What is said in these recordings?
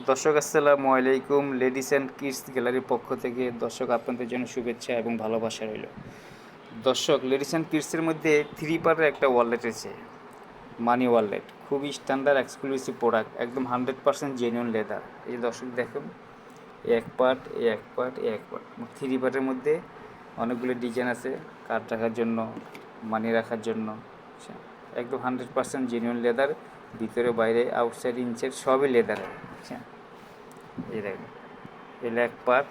দর্শক আসসালামু আলাইকুম। লেডিস অ্যান্ড কিডস গ্যালারির পক্ষ থেকে দর্শক আপনাদের জন্য শুভেচ্ছা এবং ভালোবাসা রইল। দর্শক, লেডিস অ্যান্ড কিডসের মধ্যে 3 পার্টের একটা ওয়ালেট আছে, মানি ওয়ালেট। খুবই স্ট্যান্ডার্ড এক্সক্লুসিভ প্রোডাক্ট, একদম 100% জেনুইন লেদার। এই যে দর্শক দেখুন, এক পার্ট, এক পার্ট, এক পার্ট, 3 পার্টের মধ্যে অনেকগুলো ডিজাইন আছে, কার্ড রাখার জন্য, মানি রাখার জন্য। আচ্ছা, একদম 100% জেনুইন লেদার, ভিতরে বাইরে আউটসাইড ইনসাইড সবই লেদার। আচ্ছা, এই দেখুন, এল এক পার্ট,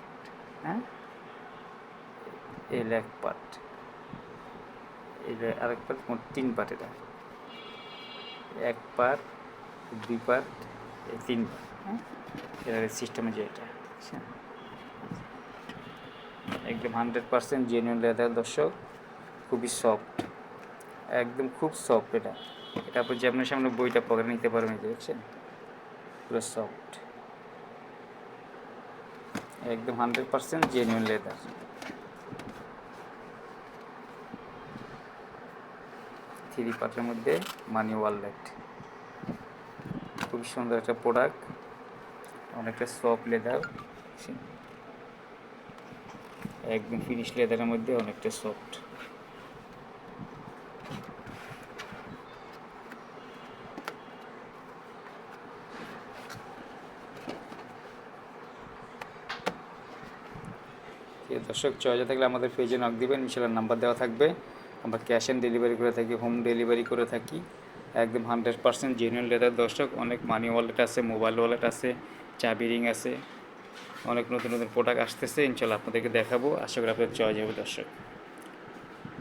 হ্যাঁ, এল এক পার্ট, এটা আরেক পার্ট, মোট 3 পার্ট। এটা এক পার্ট, 2 পার্ট, 3 পার্ট, হ্যাঁ, এটার সিস্টেমে যে এটা। আচ্ছা, একদম 100% জেনুইন লেদার দর্শক, খুবই সফট, একদম খুব সফট এটা। এটা আপনি যেমন সামনে বইটা পকেটে নিতে পারবেন, দেখছেন, পুরো সফট, একদম 100% জেনুইন লেদার। 3 পার্টের মধ্যে মানি ওয়ালেট, খুব সুন্দর একটা প্রোডাক্ট, অনেকটা সফট লেদার, একদম ফিনিশ লেদারের মধ্যে অনেকটা সফট। দর্শক, চয়েস থাকলে আমাদের পেজে নক দিবেন, ইনশাআল্লাহ নাম্বার দেওয়া থাকবে। আমরা ক্যাশ অন ডেলিভারি করে থাকি, হোম ডেলিভারি করে থাকি। একদম 100% জেনুইন লেদার দর্শক। অনেক মানি ওয়ালেট আছে, মোবাইল ওয়ালেট আছে, চাবি রিং আছে, অনেক নতুন নতুন প্রোডাক্ট আসতেছে, ইনশাআল্লাহ আপনাদেরকে দেখাবো। আশা করি আপনাদের চয়েস যাবে দর্শক।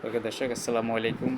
ওকে দর্শক, আসসালামু আলাইকুম।